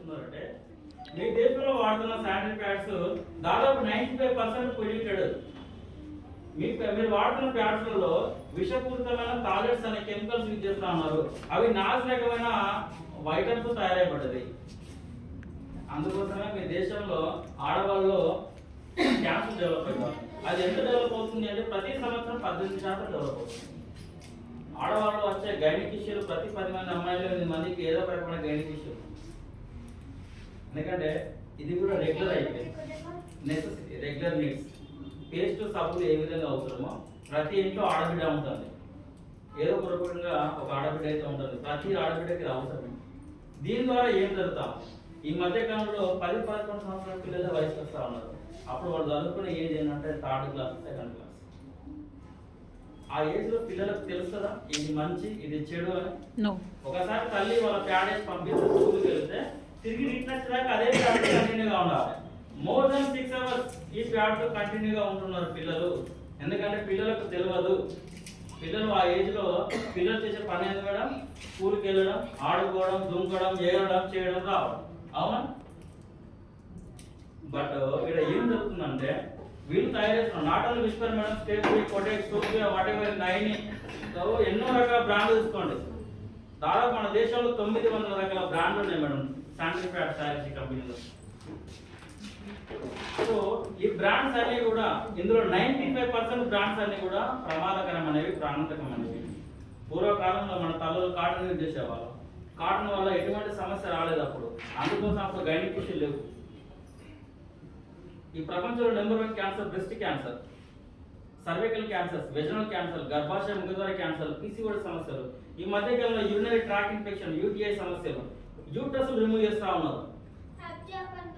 చెప్తున్నారంటే మీ దేశంలో వాడుతున్న శానిటరీ ప్యాడ్స్ దాదాపు 95% పొల్యూటెడ్. మీరు వాడుతున్న ప్యాడ్స్లలో విషపూరితమైన టాయిలెట్స్ అనే కెమికల్స్ యూజ్ చేస్తా ఉన్నారు. అవి నాశనకమైన వైటల్స్ తయారైపడ్డది. అందుకోసమే మీ దేశంలో ఆడవాళ్ళలో క్యాన్సర్ డెవలప్ అవుతుంది. అది ఎంత డెవలప్ అవుతుంది అంటే ప్రతి సంవత్సరం 18% డెవలప్ అవుతుంది. ఆడవాళ్ళు వచ్చే గైనిక్ ఇష్యూలు ప్రతి 10 మంది అమ్మాయిలు 8 మందికి ఏదో ఒక రకమైన గైనిక్ ఇష్యూ. ఎందుకంటే ఇది కూడా రెగ్యులర్ అయిపోయింది, నెసెసిటీ, రెగ్యులర్ నీడ్స్. పేస్ట్ సబ్బులు ఏ విధంగా అవసరమో ప్రతి ఇంట్లో ఆడబిడ్డ ఉంటుంది, ఏదో ఒక రకంగా ఒక ఆడబిడ్డ అయితే ఉంటుంది. ప్రతి ఆడబిడ్డకి ఇది అవసరమే. దీని ద్వారా ఏం జరుగుతాం, ఈ మధ్య కాలంలో 10-11 సంవత్సరాల పిల్లల వయసు వస్తూ ఉన్నారు. అప్పుడు వాళ్ళు చదువుకునే ఏజ్ ఏంటంటే 3rd క్లాస్, 2nd క్లాస్. ఆ ఏజ్ లో పిల్లలకు తెలుస్తుందా ఇది మంచి ఇది చెడు అని? ఒకసారి తల్లి వాళ్ళ ప్యాడ్ వేసి పంపిస్తే స్కూల్కి వెళ్తే తిరిగి రిటర్న్ దాకా అదే ప్యాడ్ కంటిన్యూగా ఉండాలి. మోర్ దెన్ 6 hours ఈ ప్యాడ్ తో కంటిన్యూగా ఉంటున్నారు పిల్లలు. ఎందుకంటే పిల్లలకు తెలియదు. పిల్లలు ఆ ఏజ్ లో పిల్లలు చేసే పని ఏంది మేడం? స్కూల్కి వెళ్ళడం, ఆడుకోవడం, దుంకడం, ఏడడం, చేయడం, రావడం. అవునా? బట్ ఇక్కడ ఏం జరుగుతుందంటే వీళ్ళు తయారు చేస్తున్నారు. Not only Whisper madam, Stayfree, Kotex, Tokyo, whatever, నైని, ఎన్నో రకాల బ్రాండ్లు తీసుకోండి. దాదాపు మన దేశంలో 900 రకాల బ్రాండ్లు ఉన్నాయి మేడం శానిటరీ ప్యాడ్ తయారు చేసే కంపెనీలో. సో ఈ బ్రాండ్స్ అన్ని కూడా, ఇందులో 95% బ్రాండ్స్ అన్ని కూడా ప్రమాదకరమైనవి, ప్రాణాంతకమైనవి. పూర్వకాలంలో మన తల్లులు కాటన్ యూజ్ చేసేవాళ్ళు. కాటన్ వల్ల ఎటువంటి సమస్య రాలేదు అప్పుడు. అందుకోసం అప్పుడు గైనిక్ ఇష్యూలు లేవు. ఈ ప్రపంచంలో number 1 cancer breast cancer, cervical cancers, vaginal cancer, గర్భాశయ ముఖద్వార క్యాన్సర్, పీసీఓడి సమస్యలు, ఈ మధ్య కాలంలో యూరినరీ ట్రాక్ ఇన్ఫెక్షన్, యూటీఐ సమస్యలు, యూట్రస్ రిమూవ్ చేస్తా ఉన్నారు,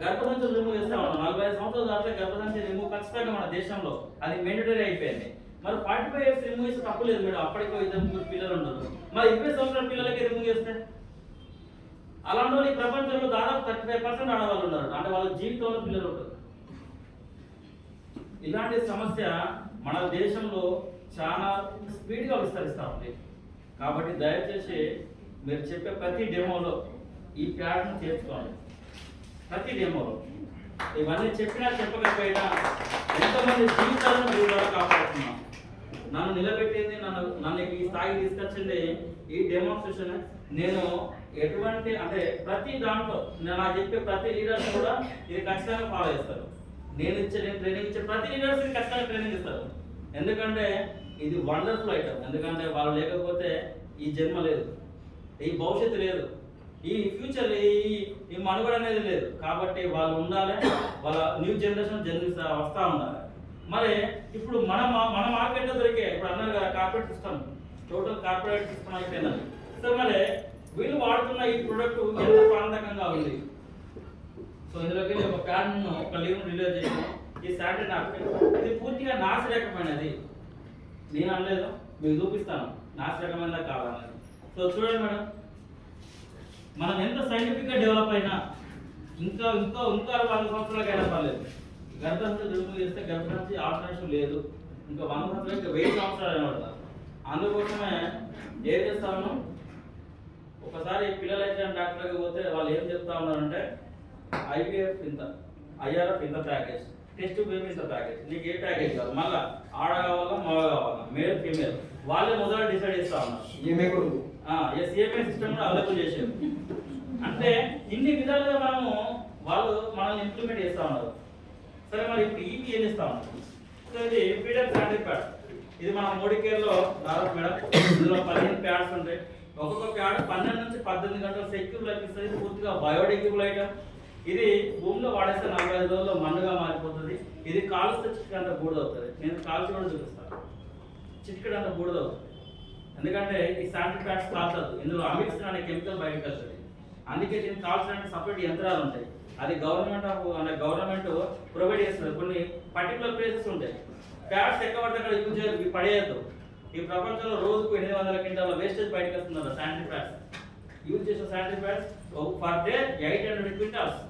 గర్భసంచులు రిమూవ్ చేస్తా ఉన్నారు. 45 సంవత్సరాల దాకా గర్భసంచి రిమూవ్ ఖచ్చితంగా మన దేశంలో అది మెండటరీ అయిపోయింది. మరి 45 years రిమూవ్ చేస్తే తప్పులేదు మేడం. అప్పటికో 2-3 పిల్లలు ఉండదు. మరి 20 సంవత్సరాల పిల్లలకి రిమూవ్ చేస్తే అలాంటి వాళ్ళు ఈ ప్రపంచంలో దాదాపు 35% ఆడవాళ్ళు ఉన్నారు. అంటే వాళ్ళ జీవితంలో పిల్లలు ఉంటారు. ఇలాంటి సమస్య మన దేశంలో చాలా స్పీడ్గా విస్తరిస్తూ ఉంది. కాబట్టి దయచేసి మీరు చెప్పే ప్రతి డెమోలో ఈ ప్యాడ్ను చేర్చుకోండి. ప్రతి డెమోలో ఇవన్నీ చెప్పినా చెప్పకపోయినా ఎంతోమంది జీవితాలను మీ ద్వారా కాపాడుతున్నాం. నన్ను నిలబెట్టింది, నన్ను ఈ స్థాయికి తీసుకొచ్చింది ఈ డెమోన్స్ట్రేషన్. నేను ఎటువంటి అంటే ప్రతి దాంట్లో నాకు చెప్పే ప్రతి లీడర్స్ కూడా ఇది ఖచ్చితంగా ఫాలో చేస్తారు. నేను ట్రైనింగ్ ఇచ్చే ప్రతి లీడర్స్ ఖచ్చితంగా ట్రైనింగ్ ఇస్తారు. ఎందుకంటే ఇది వండర్ఫుల్ ఐటమ్. ఎందుకంటే వాళ్ళు లేకపోతే ఈ జన్మ లేదు, ఈ భవిష్యత్తు లేదు, ఈ ఫ్యూచర్, ఈ మనుగడ అనేది లేదు. కాబట్టి వాళ్ళు ఉండాలి, వాళ్ళ న్యూ జనరేషన్ వస్తూ ఉండాలి. మరి ఇప్పుడు మన మార్కెట్లో దొరికే ఇప్పుడు అన్నారు కదా corporate system, total corporate system అయిపోయిందని. సో మరి వీళ్ళు వాడుతున్న ఈ ప్రోడక్ట్ ఎంత ప్రాంతకంగా ఉంది. సో ఇందులోకి ఒక ప్యాడ్ను ఒక లీవ్ను రిలీజ్ చేసాను. ఈ శానిటరీ నాప్కిన్ ఇది పూర్తిగా నాసిరకమైనది. నేను అనలేదు, మీకు చూపిస్తాను నాసిరకమైనదా కావాలని. సో చూడండి మేడం, మనం ఎంత సైంటిఫిక్గా డెవలప్ అయినా ఇంకా 100 సంవత్సరాలకైనా పర్లేదు. గర్భసంచి రిమూవ్ చేస్తే గర్భసంచి ఆపరేషన్ లేదు, ఇంకా 100 సంవత్సరాలకి 1000 సంవత్సరాలు అయినా. అందుకోసమే ఏం చేస్తా ఉన్నాం, ఒకసారి పిల్లలు అయితే డాక్టర్కి పోతే వాళ్ళు ఏం చెప్తా ఉన్నారంటే IVF ఇంత, IRF ఇంత ప్యాకేజ్, టెస్ట్ బేబీ ఇంత ప్యాకేజ్, నీకు ఏ ప్యాకేజ్ కాదు, మళ్ళీ ఆడ కావాలా మగ కావాలా, మేల్ ఫీమేల్ వాళ్ళే మొదలు డిసైడ్ చేస్తా ఉన్నారు. ఏమే సిస్టమ్ కూడా అవైలబుల్ చేసారు. అంటే ఇన్ని విధాలుగా మనల్ని ఇంప్లిమెంట్ చేస్తా ఉన్నారు. సరే మరి ఇప్పుడు ఇవి ఏం చేస్తా ఉన్నారు. సో ఇది ఫీడర్ శానిటరీ ప్యాడ్. ఇది మన మోడీ కేర్లో దాదాపు మేడం ఇందులో 15 ప్యాడ్స్ ఉంటాయి. ఒక్కొక్క ప్యాడ్ 12 నుంచి 18 గంటలు సెక్యూర్ లైఫ్ ఇస్తుంది. పూర్తిగా బయోడిగ్రేడబుల్ ఐటమ్. ఇది భూమిలో వాడేస్తే 45 రోజుల్లో మన్నుగా మారిపోతుంది. ఇది కాలుస్తే చిటికడంత బూడిదవుతుంది. నేను కాల్చి కూడా చూపిస్తాను. చిటికడంత బూడిదవుతుంది. ఎందుకంటే ఈ శానిటరీ ప్యాడ్స్ కాల్చదు, ఇందులో అమిక్సిన్ అనే కెమికల్ బయటకు వస్తుంది. అందుకే దీన్ని కాల్చడానికి సపరేట్ యంత్రాలు ఉంటాయి. అది గవర్నమెంట్ ప్రొవైడ్ చేస్తుంది. కొన్ని పర్టికులర్ ప్లేసెస్ ఉంటాయి. ప్యాడ్స్ ఎక్కడ పడితే అక్కడ యూజ్ చేయాలి, పడేయద్దు. ఈ ప్రపంచంలో రోజుకు 800 క్వింటాల వేస్టేజ్ బయటకు వస్తున్నారు శానిటరీ ప్యాడ్స్. యూజ్ చేసే sanitary pads per day 800 quintals.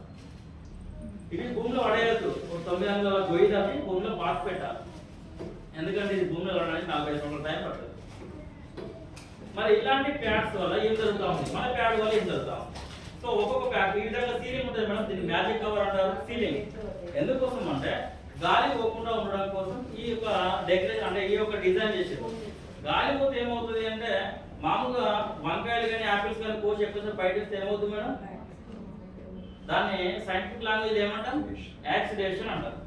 ఇవి భూమిలో పడేయద్దు. 900 గొయ్యి దాన్ని భూమిలో పాతి పెట్టాలి. ఎందుకంటే ఇది భూమిలో పడడానికి 45 సంవత్సరాల టైం పడుతుంది. మరి ఇలాంటి ప్యాడ్స్ వల్ల ఏం జరుగుతూ ఉంది, మన ప్యాడ్ వల్ల ఏం జరుగుతూ ఉంది. సో ఒక్కొక్క ప్యాక్ ఈ విధంగా సీలింగ్ ఉంటుంది మేడం, దీన్ని మ్యాజిక్ కవర్ అంటారు. సీలింగ్ ఎందుకోసం అంటే గాలి పోకుండా ఉండడం కోసం ఈ యొక్క డెకరేషన్ అంటే ఈ యొక్క డిజైన్ చేసేది. గాలి పోతే ఏమవుతుంది అంటే మామూలుగా వంకాయలు కానీ యాపిల్స్ కానీ కోసి ఎక్కువ బయట వస్తే ఏమవుతుంది మేడం, దాన్ని సైంటిఫిక్ లాంగ్వేజ్ ఏమంటాం, యాక్సిడేషన్ అంటారు.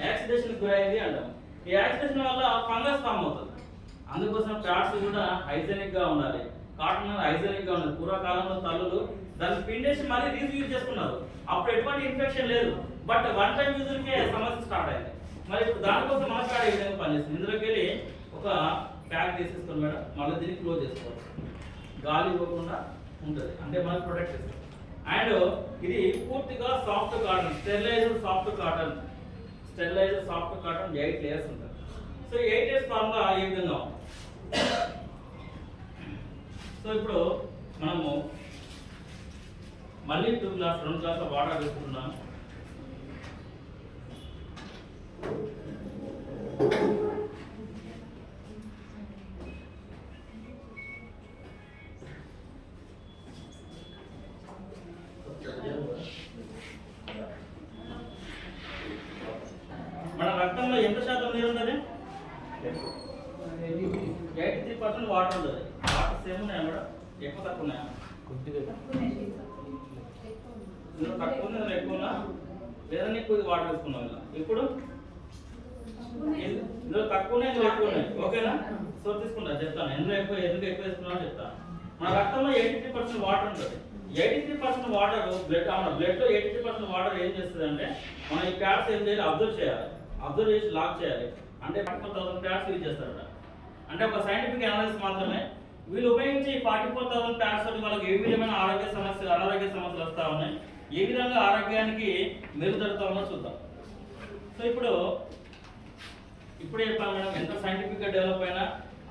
యాక్సిడేషన్ గురైంది అంటాం. ఈ యాక్సిడేషన్ వల్ల ఫంగస్ ఫామ్ అవుతుంది. అందుకోసం ప్యాడ్స్ కూడా హైజెనిక్ గా ఉండాలి, కాటన్ హైజెనిక్ గా ఉండాలి. పూర్వకాలంలో తల్లులు దాన్ని పిండేసి మళ్ళీ రీయూజ్ చేసుకున్నారు, అప్పుడు ఎటువంటి ఇన్ఫెక్షన్ లేదు. బట్ వన్ టైం యూజర్కే సమస్య స్టార్ట్ అయింది. మరి ఇప్పుడు దానికోసం మన ప్యాడ్ ఏ విధంగా పనిచేస్తుంది, ఇందులోకి వెళ్ళి ఒక ప్యాక్ తీసేస్తాం మేడం, మళ్ళీ దీన్ని క్లోజ్ చేసుకోవచ్చు, గాలి ఇవ్వకుండా ఉంటుంది, అంటే మనకి ప్రొటెక్ట్ చేస్తాం. అండ్ ఇది పూర్తిగా soft cotton, sterilised soft cotton, sterilised soft cotton 8 layers ఉంటుంది. సో 8 లేయర్స్ ఫార్ములా ఈ విధంగా ఉంది. సో ఇప్పుడు మనము మళ్ళీ 2 గ్లాసుల వాటర్ వేసుకుంటున్నాము. మన రక్తంలో ఎంత శాతం నీరు ఉంటుంది, 83% వాటర్ ఉంటుంది. వాటర్ సేమ్ ఉన్నాయా మేడం, ఎక్కువ తక్కువ ఉన్నాయా? ఇందులో తక్కువ ఉంది, ఇందులో ఎక్కువ ఉన్నా లేదా ఎక్కువ వాటర్ వేసుకున్నాం. ఇప్పుడు ఇందులో తక్కువ ఉన్నాయి, ఇందులో ఎక్కువ ఉన్నాయి, ఓకేనా? సో తీసుకుంటా చెప్తాను ఎందుకు ఎక్కువ వేసుకున్నా చెప్తాను. మన రక్తంలో 83% వాటర్ ఉంటుంది. 83% వాటర్ బ్లడ్ లో 83% వాటర్ ఏం చేస్తుంది అంటే మనం ఈ ప్యాడ్స్ ఏం చేయాలి, అబ్జర్వ్ చేయాలి, అబ్జర్వ్ చేసి లాక్ చేయాలి. అంటే 44,000 ప్యాడ్స్ యూజ్ చేస్తారట. అంటే ఒక సైంటిఫిక్ అనాలిసిస్ మాత్రమే. వీళ్ళు ఉపయోగించి 44,000 ప్యాడ్స్ తోటి మనకు ఏ విధమైన ఆరోగ్య సమస్యలు అనారోగ్య సమస్యలు వస్తూ ఉన్నాయి, ఏ విధంగా ఆరోగ్యానికి మెరుగుదడుతూ ఉన్నో చూద్దాం. సో ఇప్పుడే చెప్పాను మేడం, ఎంత సైంటిఫిక్ గా డెవలప్ అయినా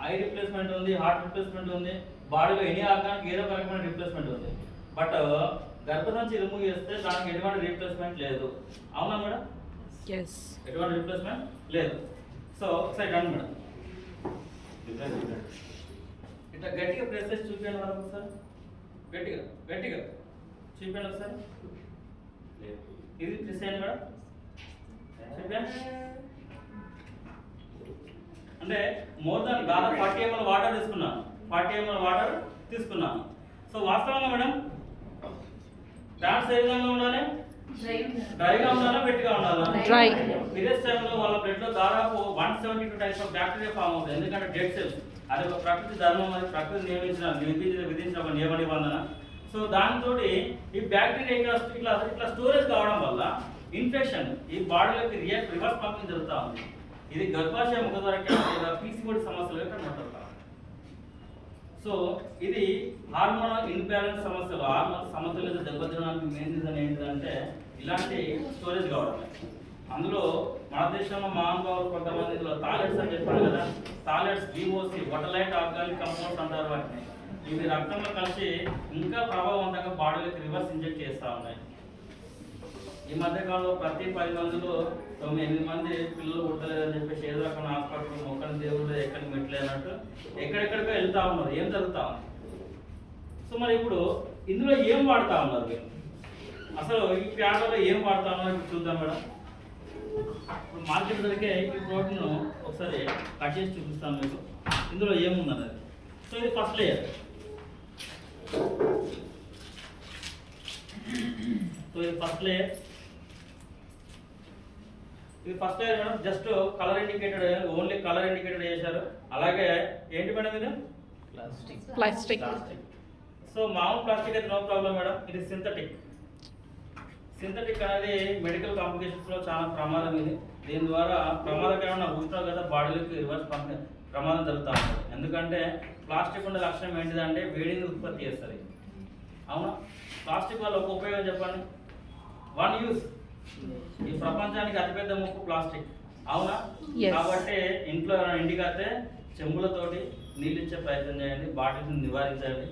ఐ రిప్లేస్మెంట్ ఉంది, హార్ట్ రిప్లేస్మెంట్ ఉంది, బాడీలో ఎనీ ఆర్గానికి ఏదో రకమైన రిప్లేస్మెంట్ ఉంది. బట్ గర్భసంచి రిమూవ్ చేస్తే దానికి ఎటువంటి రీప్లేస్మెంట్ లేదు. అవునా మేడం? ఎటువంటి రీప్లేస్మెంట్ లేదు. సో ఒకసారి రండి మేడం, ఇట్లా గట్టిగా ప్రెస్ చేసి చూపించండి మేడం ఒకసారి, గట్టిగా చూపించండి ఒకసారి. ఇది ప్రెస్ చేయండి మేడం, చూపించండి. అంటే మోర్ దాన్ దాదాపు 40 ml వాటర్ తీసుకున్నాను, 40 ml వాటర్ తీసుకున్నాను. సో వాస్తవంగా మేడం ప్యాడ్స్ ఏ విధంగా ఉండాలి, డ్రైగా ఉండాలా, వెట్గా ఉండాలా? డ్రై. పీరియడ్స్ టైంలో వాళ్ళ బ్లడ్ లో దాదాపు 172 టైప్స్ ఆఫ్ బ్యాక్టీరియా ఫామ్ అవుతుంది. ఎందుకంటే డెడ్ సెల్స్, అది ఒక ప్రకృతి ధర్మం, అది ప్రకృతి విధించిన ఒక నియమ నిబంధన. సో దాంతో ఈ బ్యాక్టీరియా ఇట్లా స్టోరేజ్ కావడం వల్ల ఇన్ఫెక్షన్ ఈ బాడీలోకి రివర్స్ పంపింగ్ జరుగుతూ ఉంది. ఇది గర్భాశయ ముఖద్వార క్యాన్సర్, పీసీఓడి సమస్యలు కనబడతాయి. సో ఇది హార్మోనల్ ఇన్బ్యాలెన్స్ సమస్యలు, హార్మోన్ సమతుల్యత దెబ్బతినడానికి మెయిన్ రీజన్ ఏంటంటే ఇలాంటి స్టోరేజ్ కావడం. అందులో మన దేశంలో మహానుభావులు కొంతమంది ఇందులో థాలెట్స్ అని చెప్పారు కదా, థాలెట్స్, డిఓసి, వొటలైట్ ఆర్గానిక్ కంపౌండ్స్ అంటారు వాటిని. ఇవి రక్తంలో కలిసి ఇంకా ప్రభావవంతంగా బాడీలోకి రివర్స్ ఇంజెక్ట్ చేస్తూ ఉన్నాయి. ఈ మధ్యకాలంలో ప్రతి 10 మందిలో 9-8 మంది పిల్లలు పుట్టలేదని చెప్పేసి ఏదో రకమైన హాస్పిటల్ మొక్కని దేవుడు ఎక్కడికి మెట్లేనట్టు ఎక్కడెక్కడికో వెళ్తా ఉన్నారు. ఏం జరుగుతా ఉంది? సో మరి ఇప్పుడు ఇందులో ఏం వాడుతా ఉన్నారు మీరు, అసలు ఈ ప్యాడ్లో ఏం వాడుతా ఉన్నారు ఇప్పుడు చూద్దాం మేడం. ఇప్పుడు మార్కెట్ దొరికే ఈ ప్రోటీన్ ఒకసారి కట్ చేసి చూపిస్తాను మీకు, ఇందులో ఏముందన్నది. సో ఇది ఫస్ట్ లేయర్. సో ఇది first layer madam. Just colour indicated, only colour indicated చేశారు. అలాగే ఏంటి మేడం ఇది, ప్లాస్టిక్. సో మామూలు ప్లాస్టిక్ అయితే నో ప్రాబ్లం మేడం. ఇది సింథటిక్ అనేది మెడికల్ కాంప్లికేషన్స్ లో చాలా ప్రమాదం. ఇది దీని ద్వారా ప్రమాదకరమైన ఉష్ణోగ్రత బాడీలోకి రివర్స్ ప్రమాదం జరుగుతూ ఉంటుంది. ఎందుకంటే ప్లాస్టిక్ ఉండే లక్షణం ఏంటిదంటే వేడిని ఉత్పత్తి చేస్తుంది. అవునా? ప్లాస్టిక్ వల్ల ఒక ఉపయోగం చెప్పండి, వన్ యూజ్. ఈ ప్రపంచానికి అతిపెద్ద ముప్పు ప్లాస్టిక్. అవునా? కాబట్టి ఇంట్లో ఇంటికి వస్తే చెంబులతోటి నీళ్ళు ఇచ్చే ప్రయత్నం చేయండి, బాటిల్స్ నివారించండి.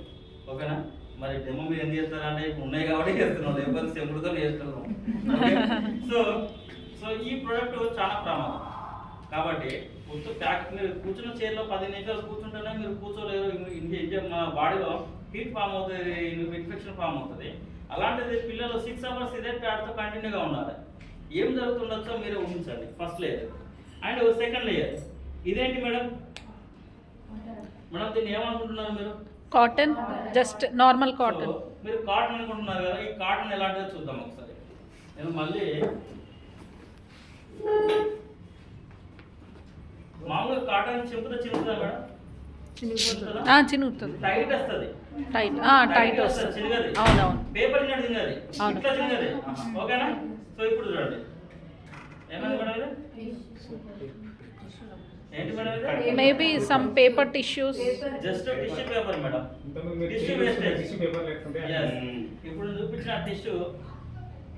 ఓకేనా? మరి డెమో మీరు ఏం చేస్తారంటే ఇప్పుడు ఉన్నాయి కాబట్టి చేస్తున్నాం, లేకపోతే చెంబులతో చేస్తున్నాం. సో ఈ ప్రోడక్ట్ చాలా ప్రమాదం. కాబట్టి మీరు కూర్చున్న చైర్లో 10 నిమిషాలు కూర్చుంటేనే మీరు కూర్చోలేరు. మా బాడీలో హీట్ ఫామ్ అవుతుంది, ఇన్ఫెక్షన్ ఫామ్ అవుతుంది. అలాంటిది పిల్లలు 6 అవర్స్ ఇదే ప్యాడ్తో కంటిన్యూగా ఉండాలి. ఏం జరుగుతుండొచ్చో మీరు ఊహించండి. First layer and second layer ఇదేంటి మేడం? మేడం దీన్ని ఏమనుకుంటున్నారు మీరు? Cotton, just normal cotton. మీరు కాటన్ అనుకుంటున్నారు కదా, ఈ కాటన్ ఎలాంటిదో చూద్దాం ఒకసారి. నేను మళ్ళీ మామూలుగా కాటన్ చింపుతుందా మేడం? చినుగుతుంది. టైట్ వస్తుంది. టైట్ వస్తుంది. చిన్నది. అవునవును. పేపర్ చిన్నది చిన్నది. అవును. ఇట్లా చిన్నది. ఓకేనా? సో ఇప్పుడు చూడండి ఏమైంది మేడం ఇది? ఏంటి మేడం ఇది? Maybe some paper tissues. Just tissue paper madam. Tissue wastage. Yes. ఇప్పుడు చూపించిన టిష్యూ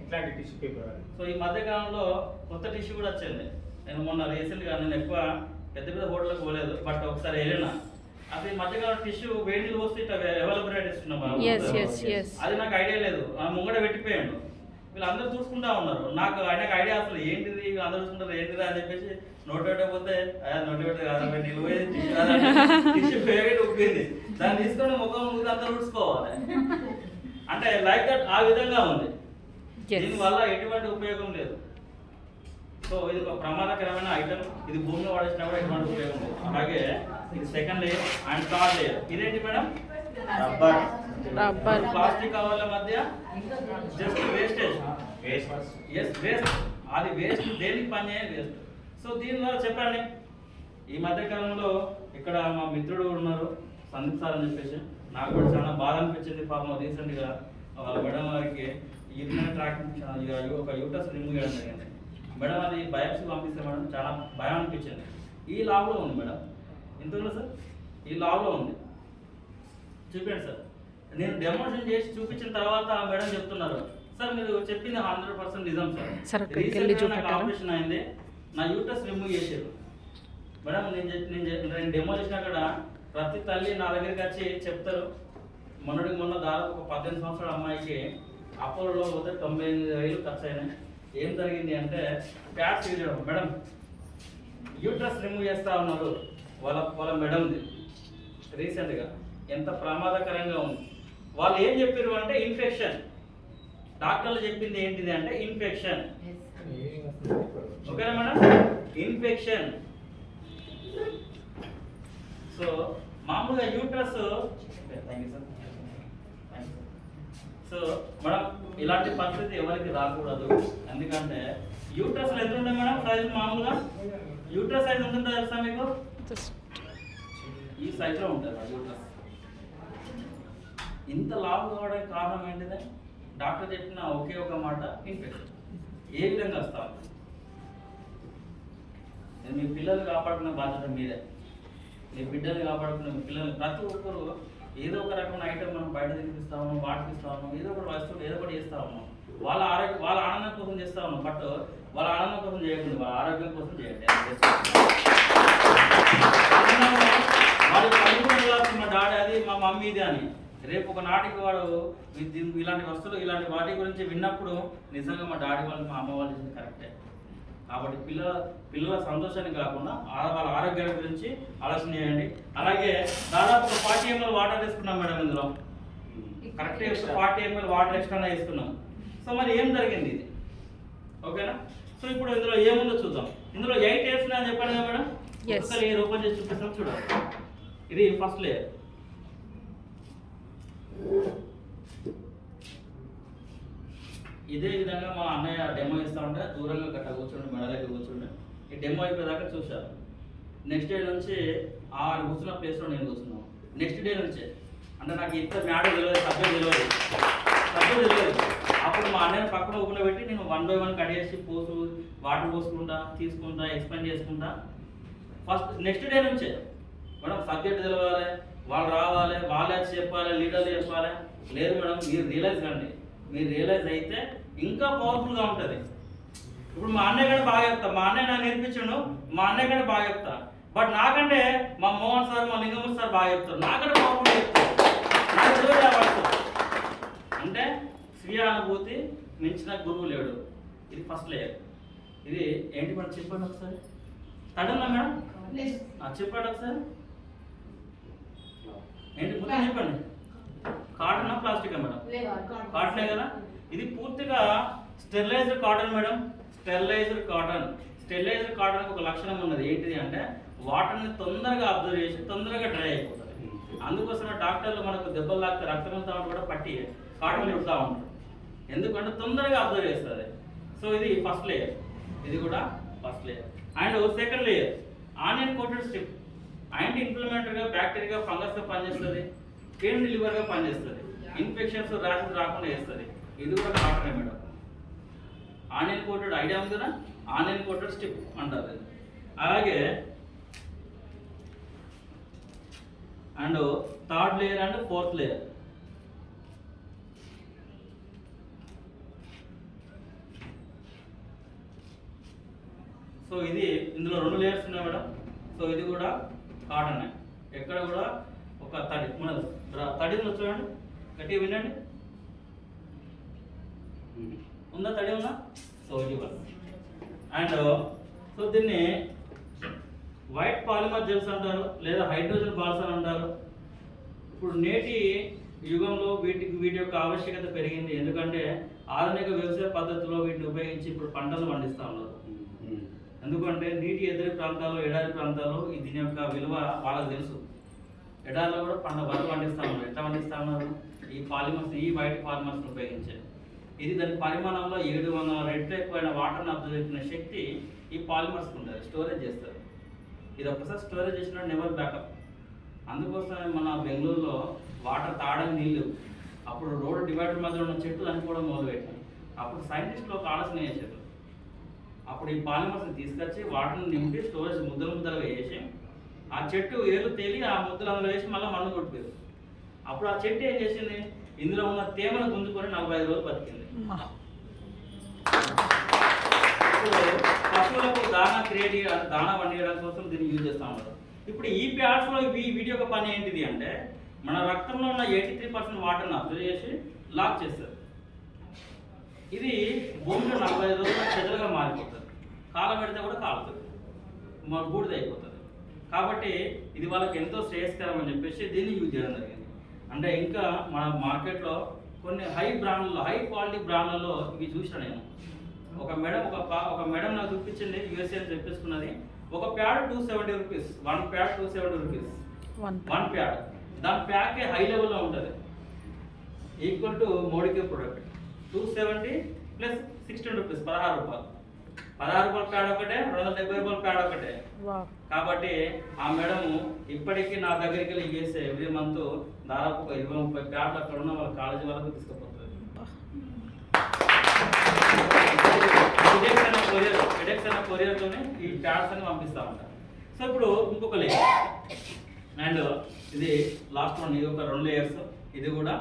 ఇట్లాంటి టిష్యూ పేపర్. సో ఈ మధ్య కాలంలో కొత్త టిష్యూ కూడా వచ్చింది. నేను మొన్న రీసెంట్గా నేను ఎక్కువ పెద్ద పెద్ద హోటల్కి పోలేదు, బట్ ఒకసారి వెళ్ళినా అది ఈ మధ్యకాలం టిష్యూ వేడి నీళ్ళు పోస్తే ఇట్లా అవైలబిలిటీ ఇస్తున్నాం. అది నాకు ఐడియా లేదు. ఆ ముంగడ పెట్టిపోయాడు. వీళ్ళందరూ చూసుకుంటా ఉన్నారు. నాకు ఆయనకు ఐడియా అసలు ఏంటిది వీళ్ళందరూ చూసుకుంటారు ఏంటిది అని చెప్పేసి నోట్ పెట్టకపోతే నోట్ పెట్టి కాదు నీళ్ళు టిష్యూ పేరు ఉప్పింది. దాన్ని తీసుకొని ముఖం ముందు అంతా రుడుచుకోవాలి. అంటే లైక్ దట్ ఆ విధంగా ఉంది. దీనివల్ల ఎటువంటి ఉపయోగం లేదు. సో ఇది ఒక ప్రమాదకరమైన ఐటమ్. ఇది భూమిలో పడేసినా కూడా ఎటువంటి ఉపయోగం లేదు. అలాగే ఇది second layer and third layer. ఇదేంటి మేడం? రబ్బర్. ప్లాస్టిక్ కవర్ల మధ్య జస్ట్ వేస్టేజ్. వేస్ట్. అది వేస్ట్. దేనికి పని చేయాలి? వేస్ట్. సో దీని ద్వారా చెప్పండి. ఈ మధ్య కాలంలో ఇక్కడ మా మిత్రుడు ఉన్నారు సందీప్ సార్ అని చెప్పేసి, నాకు కూడా చాలా బాధ అనిపించింది. పాపం రీసెంట్గా వాళ్ళ మేడం వారికి యూరినరీ ట్రాక్ ఒక యూటస్ రిమూవ్ చేయడం జరిగింది. మేడం అది బయాప్సీ పంపిస్తే మేడం చాలా భయం అనిపించింది. ఈ లాబ్లో ఉంది మేడం. ఎంతలో సార్? ఈ లాబ్లో ఉంది. చూపించండి సార్. నేను డెమోన్స్ట్రేషన్ చేసి చూపించిన తర్వాత మేడం చెప్తున్నారు, సార్ మీరు చెప్పింది 100% నిజం సార్. రీసెంట్గా నాకు ఆపరేషన్ అయింది, నా యూటస్ రిమూవ్ చేశారు మేడం. నేను డెమో చేసిన అక్కడ ప్రతి తల్లి నా దగ్గరికి వచ్చి చెప్తారు. మొన్న దాదాపు ఒక 18 సంవత్సరాల అమ్మాయికి అపోలోలో పోతే 98,000 ఖర్చు అయినాయి. ఏం జరిగింది అంటే ప్యాడ్స్ యూజ్ చేయడం. మేడం యూట్రస్ రిమూవ్ చేస్తూ ఉన్నారు వాళ్ళ మేడంది రీసెంట్గా. ఎంత ప్రమాదకరంగా ఉంది. వాళ్ళు ఏం చెప్పారు అంటే ఇన్ఫెక్షన్. డాక్టర్లు చెప్పింది ఏంటిది అంటే ఇన్ఫెక్షన్. ఓకేనా మేడం? ఇన్ఫెక్షన్. సో మామూలుగా uterus. Thank you sir. So madam ఇలాంటి పరిస్థితి ఎవరికి రాకూడదు. ఎందుకంటే యూట్రస్ ఎంత ఉంటుంది మేడం సైజు? మామూలుగా యూట్రస్ సైజ్ ఎంత ఉంటుంది తెలుసా మీకు? ఈ సైజులో ఉంటుంది ఆ యూట్రస్. ఇంత లావు కావడానికి కారణం ఏంటిదే? డాక్టర్ చెప్పిన ఒకే ఒక మాట, ఇన్ఫెక్షన్. ఏ విధంగా వస్తాం? మీ పిల్లలు కాపాడుకునే బాధ్యత మీదే. మీ బిడ్డలు కాపాడుకునే మీ పిల్లలు ప్రతి ఒక్కరు ఏదో ఒక రకమైన ఐటమ్ మనం బయట తినిపిస్తాము, వాటికి ఇస్తాము, ఏదో ఒకటి వస్తువులు ఏదో ఒకటి చేస్తా ఉన్నాం. వాళ్ళ ఆనందం కోసం చేస్తా ఉన్నాం. బట్ వాళ్ళ ఆనందం కోసం చేయకుండా వాళ్ళ ఆరోగ్యం కోసం చేయండి. వాడు మా డాడీ అది మా మమ్మీది అని రేపు ఒక నాటికి వాడు ఇలాంటి వస్తువులు ఇలాంటి వాటి గురించి విన్నప్పుడు నిజంగా మా డాడీ వాళ్ళు మా అమ్మ వాళ్ళు చేసింది కరెక్టే. కాబట్టి పిల్లల సంతోషాన్ని కాకుండా వాళ్ళ ఆరోగ్యాల గురించి ఆలోచన చేయండి. అలాగే దాదాపు 40 ml వాటర్ వేసుకున్నాం మేడం. ఇందులో కరెక్ట్గా 40 ml వాటర్ ఎక్స్ట్రా వేసుకున్నాం. సో మరి ఏం జరిగింది ఇది? ఓకేనా? సో ఇప్పుడు ఇందులో ఏముందో చూద్దాం. ఇందులో 8 layers అని చెప్పాను కదా మేడం. ఒక్క లేయర్ ఓపెన్ చేసి చూపిస్తాం చూడాలి. ఇది ఫస్ట్ లేయర్. ఇదే విధంగా మా అన్నయ్య డెమో ఇస్తా ఉంటే దూరంగా గట్ట కూర్చుంటే మెడ దగ్గర కూర్చుంటే ఈ డెమో అయిపోయేదాకా చూశారు. నెక్స్ట్ డే నుంచి ఆ కూర్చున్న ప్లేస్లో నేను కూర్చున్నాను. నెక్స్ట్ డే నుంచే అంటే నాకు ఇంత మ్యాటర్ తెలియదు, సబ్జెక్ట్ తెలియదు. అప్పుడు మా అన్నయ్య పక్కన ఊపిన పెట్టి నేను 1 by 1 కట్ చేసి వాటర్ పోసుకుంటా, తీసుకుంటా, ఎక్స్ప్లెయిన్ చేసుకుంటా. ఫస్ట్ నెక్స్ట్ డే నుంచే మేడం సబ్జెక్ట్ తెలవాలి, వాళ్ళు రావాలి, వాళ్ళే చెప్పాలి, లీడర్లు చెప్పాలి. లేదు మేడం మీరు రియలైజ్ కండి. మీరు రియలైజ్ అయితే ఇంకా పవర్ఫుల్గా ఉంటుంది. ఇప్పుడు మా అన్నయ్య కంటే బాగా చెప్తా, మా అన్నయ్య నాకు నేర్పించాడు, మా అన్నయ్య కంటే బాగా చెప్తా. బట్ నాకంటే మా మోహన్ సార్, మా లింగమూర్తి సార్ బాగా చెప్తారు. నాకంటే పవర్ఫుల్గా చెప్తారు. నాకు తెలియదు. అంటే స్వీయ అనుభూతి మించిన గురువు లేడు. ఇది ఫస్ట్ లేయర్. ఇది ఏంటి మేడం చెప్పండి ఒకసారి. తడున్నా మేడం చెప్పండి ఒకసారి. ఏంటి ముందు చెప్పండి. Cotton plastic madam? కాటనే కదా. ఇది పూర్తిగా sterilised cotton madam. Sterilised cotton. Sterilised cotton ఒక లక్షణం ఉన్నది. ఏంటిది అంటే వాటర్ని తొందరగా అబ్జర్వ్ చేసి తొందరగా డ్రై అయిపోతుంది. అందుకోసమే డాక్టర్లు మనకు దెబ్బలు లాక్తే రక్తం వెళ్తా ఉంటే కూడా పట్టి కాటన్ ఇడుతూ ఉంటారు. ఎందుకంటే తొందరగా అబ్జర్వ్ చేస్తుంది. సో ఇది ఫస్ట్ లేయర్. ఇది కూడా first layer. And second layer onion coated strip. Anti ఇన్ఫ్లమేటరీగా, బ్యాక్టీరియా, ఫంగస్గా పనిచేస్తుంది. పెయిన్ రిలీవర్గా పనిచేస్తుంది. ఇన్ఫెక్షన్స్, ర్యాషెస్ రాకుండా చేస్తుంది. ఇది కూడా కాటనే మేడం. ఆనియన్ కోటెడ్ ఐడియా ఉంది కదా, ఆనియన్ కోటెడ్ స్ట్రిప్ అంటారు. అలాగే and third layer and fourth layer. So ఇది ఇందులో 2 లేయర్స్ ఉన్నాయి మేడం. సో ఇది కూడా కాటన్. ఎక్కడ కూడా ఒక తడి మన తడి ఉందా చూడండి, గట్టిగా వినండి. ఉందా తడి ఉందా? సో ఇది అండ్ సో దీన్ని వైట్ పాలిమర్ జెల్స్ అంటారు, లేదా హైడ్రోజన్ బాల్స్ అని అంటారు. ఇప్పుడు నేటి యుగంలో వీటి యొక్క ఆవశ్యకత పెరిగింది. ఎందుకంటే ఆధునిక వ్యవసాయ పద్ధతిలో వీటిని ఉపయోగించి ఇప్పుడు పంటలు పండిస్తూ ఉన్నారు. ఎందుకంటే నీటి ఎదురు ప్రాంతాల్లో, ఎడారి ప్రాంతాల్లో దీని యొక్క విలువ వాళ్ళకి తెలుసు. ఎడారిలో కూడా వరి పండిస్తూ ఉన్నారు. ఎట్లా పండిస్తూ ఉన్నారు? ఈ పాలిమర్స్, ఈ వైట్ పాలిమర్స్ని ఉపయోగించారు. ఇది దాని పరిమాణంలో 700 రెట్లు ఎక్కువైన వాటర్ని అబ్జర్వ్ చేసిన శక్తి ఈ పాలిమర్స్ ఉంటుంది. స్టోరేజ్ చేస్తారు. ఇది ఒక్కసారి స్టోరేజ్ చేసిన నెవర్ బ్యాకప్. అందుకోసమే మన బెంగళూరులో వాటర్ తాగడానికి నీళ్ళు, అప్పుడు రోడ్ డివైడర్ మధ్యలో ఉన్న చెట్లు చనిపోవడం మొదలుపెట్టారు. అప్పుడు సైంటిస్టులు ఒక ఆలోచన చేశారు. అప్పుడు ఈ పాలిమర్స్ని తీసుకొచ్చి వాటర్ని నింపి స్టోరేజ్ ముద్దలుగా వేసి ఆ చెట్టు ఏళ్ళు తేలి ఆ ముద్దలు అందులో వేసి మళ్ళీ మన్ను కొట్టిపోయారు. అప్పుడు ఆ చెట్టు ఏం చేసింది? ఇందులో ఉన్న తేమను గుంజుకొని 45 రోజులు బతికింది. పశువులకు దానా వండియడం కోసం దీన్ని యూజ్ చేస్తూ ఉంటారు. ఇప్పుడు ఈ ప్యాడ్స్లో వీటి యొక్క పని ఏంటిది అంటే మన రక్తంలో ఉన్న 83% వాటర్ని అబ్జర్వ్ చేసి లాక్ చేస్తారు. ఇది భూమిలో 45 రోజుల చెదలుగా మారిపోతుంది. కాలం పెడితే కూడా కాలుతుంది, బూడిద అయిపోతుంది. కాబట్టి ఇది వాళ్ళకి ఎంతో శ్రేయస్కరం అని చెప్పేసి దీన్ని యూజ్ చేయడం జరిగింది. అంటే ఇంకా మన మార్కెట్లో కొన్ని హై క్వాలిటీ బ్రాండ్లలో ఇవి చూసిన నేను. ఒక మేడం నాకు చూపించింది, యూఎస్ఏ అని చెప్పేసుకున్నది. ఒక pad 270 rupees, 1 pad 270 rupees, 1 pad. దాని ప్యాకే హై లెవెల్లో ఉంటుంది. ఈక్వల్ టు మోడికే ప్రొడక్ట్ 270 ప్లస్ 16 రూపీస్, 16 రూపాయలు. 16 రూపాయల ప్యాడ్ ఒకటే, 270 రూపాయల ప్యాడ్ ఒకటే. కాబట్టి ఆ మేడం ఇప్పటికీ నా దగ్గరికి వెళ్ళి చేసే ఎవ్రీ మంత్ దాదాపు ఒక 20-30 ప్యాడ్లు అక్కడ ఉన్న వాళ్ళ కాలేజీ వాళ్ళకు తీసుకుపోతుంది. కొరియర్తోనే ఈ ప్యాడ్స్ అని పంపిస్తా ఉంటారు. సో ఇప్పుడు ఇంకొక లేయర్ అండ్ ఇది లాస్ట్ వన్. ఇది ఒక 2 లేయర్స్. ఇది కూడా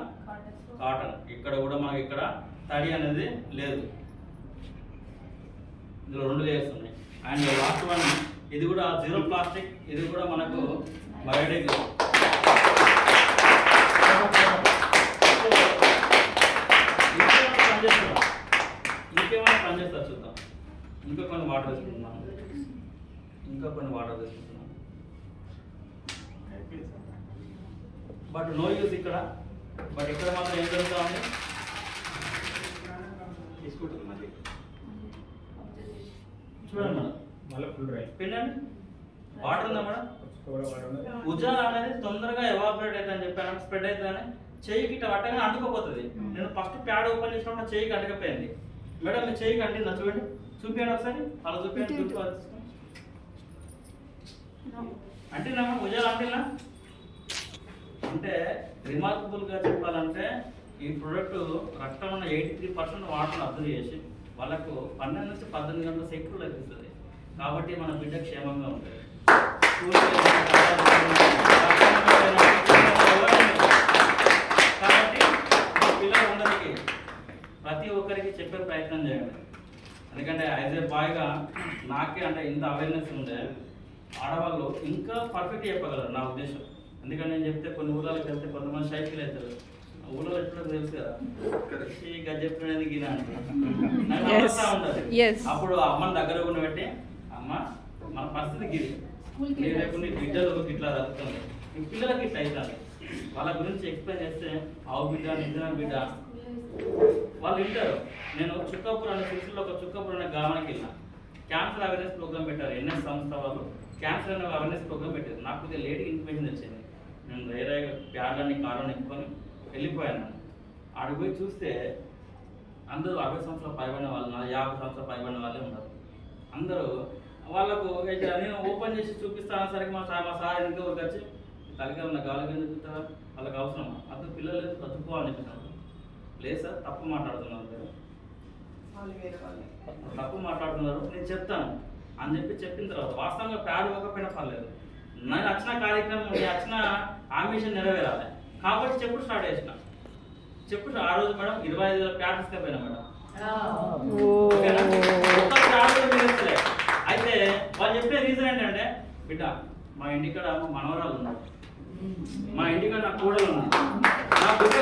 కాటన్. ఇక్కడ కూడా మనకి ఇక్కడ తడి అనేది లేదు. ఇందులో 2 లేయర్స్ ఉన్నాయి. అండ్ లాస్ట్ వన్ ఇది కూడా 0 ప్లాస్టిక్. ఇది కూడా మనకు బయోడిగ్రేడబుల్. ఇంకేమైనా పనిచేస్తారు చూద్దాం. ఇంకా కొన్ని వాటర్ వేసుకుంటున్నాం. బట్ నో యూస్ ఇక్కడ. బట్ ఇక్కడ మాత్రం ఏం జరుగుతా ఉంది? తీసుకుంటుంది మళ్ళీ. చూడండి మేడం, మళ్ళీ ఫుల్ డ్రై. పిండండి. వాటర్ ఉందా మేడం? ఉజ్జాల అనేది తొందరగా ఎవాపరేట్ అవుతుందని చెప్పాను, స్ప్రెడ్ అవుతుందని. చెయ్యికి ఇట్లా పట్టగానే అంటుకోపోతుంది. నేను ఫస్ట్ ప్యాడ్ ఓపెన్ చేసినప్పుడు చెయ్యికి అంటకపోయింది. మేడం మీ చెయ్యికి అంటిందా? చూడండి, చూపించండి ఒకసారి. అలా చూపించండి. అంటేనా ఉజ్జాల అంటేనా? అంటే రిమార్కబుల్గా చెప్పాలంటే ఈ ప్రోడక్ట్ రక్తంలో ఉన్న 83% వాటర్ని అబ్జర్వ్ చేసి వాళ్ళకు 12 నుంచి 18 గంటల శక్తులు లభిస్తుంది. కాబట్టి మన బిడ్డ క్షేమంగా ఉంటుంది. కాబట్టి పిల్లలందరికీ ప్రతి ఒక్కరికి చెప్పే ప్రయత్నం చేయండి. ఎందుకంటే యాజ్ ఏ బాయ్గా నాకే అంటే ఇంత అవేర్నెస్ ఉండే ఆడవాళ్ళు ఇంకా పర్ఫెక్ట్ చెప్పగలరు నా ఉద్దేశం. ఎందుకంటే నేను చెప్తే కొన్ని ఊళ్ళకి వెళ్తే కొంతమంది సైకిల్ అవుతారు. ఊళ్ళో ఎట్లా తెలుసు కదా, ఇక చెప్తున్నది గిన ఉంటుంది. అప్పుడు అమ్మని దగ్గర ఉన్న పెట్టి, అమ్మ మన పరిస్థితి గిరి, రేపు నీ బిడ్డలు ఇట్లా జరుగుతుంది, నీ పిల్లలకి ఇట్లా అవుతుంది. వాళ్ళ గురించి ఎక్స్ప్లెయిన్ చేస్తే ఆవు బిడ్డ నిజమైన బిడ్డ వాళ్ళు వింటారు. నేను చుక్కాపూర్ అనే సిరిసిల్లో ఒక చుక్కాపూర్ అనే గ్రామానికి వెళ్ళిన. క్యాన్సర్ అవేర్నెస్ ప్రోగ్రామ్ పెట్టారు. ఎన్ఎస్ సంస్థ వాళ్ళు క్యాన్సర్ అనే అవేర్నెస్ ప్రోగ్రామ్ పెట్టారు. నాకు కొద్దిగా లేట్గా ఇన్ఫర్మేషన్ వచ్చింది. నేను వేరే ప్యాడ్లన్నీ కార్లో నింపుకొని వెళ్ళిపోయాను. ఆడికి పోయి చూస్తే అందరూ 60 సంవత్సరాల పైబడిన వాళ్ళు, 50 సంవత్సరాల పైబడిన వాళ్ళే ఉన్నారు. అందరూ వాళ్ళకు అయితే నేను ఓపెన్ చేసి చూపిస్తాను సరికి మా సార్ ఇంకొకరికి వచ్చి తల్లిగా ఉన్న గాలిగా చూస్తారా వాళ్ళకి అవసరమా అతను పిల్లలు లేదు చదువుకోవాలని చెప్పినారు. లేదు సార్ తప్పు మాట్లాడుతున్నారు మీరు, తప్పు మాట్లాడుతున్నారు నేను చెప్తాను అని చెప్పిన తర్వాత వాస్తవంగా ప్యాడ్ ఇవ్వకపోయినా పర్లేదు, నేను వచ్చిన కార్యక్రమం వచ్చిన ఆంబిషన్ నెరవేరాలి కాబట్టి చెప్పుడు స్టార్ట్ చేసిన. చెప్పుడు ఆ రోజు మేడం 25,000 ప్యాడ్ తీసుకపోయినా మేడం. అయితే వాళ్ళు చెప్పే రీజన్ ఏంటంటే బిడ్డ మా ఇంటికాడ మా మనవరాలు ఉన్నారు, మా ఇంటికాడ నా కూడలు ఉంది, నా బిడ్డ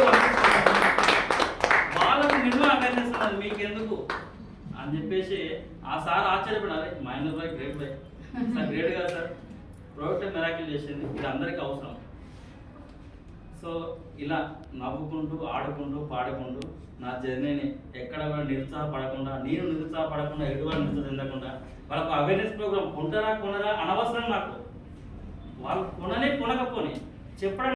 వాళ్ళకి నిన్ను అవేర్నెస్ ఉన్నది మీకెందుకు అని చెప్పేసి ఆ సార్ ఆశ్చర్యపడాలి. మహేంద్ర భాయ్ గ్రేట్ భాయ్ సార్, గ్రేట్ కాదు సార్, ప్రోడక్ట్ మెరాకిల్ చేసింది, ఇది అందరికీ అవసరం. సో ఇలా నవ్వుకుంటూ ఆడుకుంటూ పాడుకుంటూ నా జర్నీని ఎక్కడ కూడా నిరుత్సాహపడకుండా, నేను నిరుత్సాహపడకుండా, ఎటువంటి నిరుత్సాహం చెందకుండా వాళ్ళకు అవేర్నెస్ ప్రోగ్రామ్ కొంటారా కొనరా అనవసరం నాకు, వాళ్ళు కొనకపోని చెప్పడం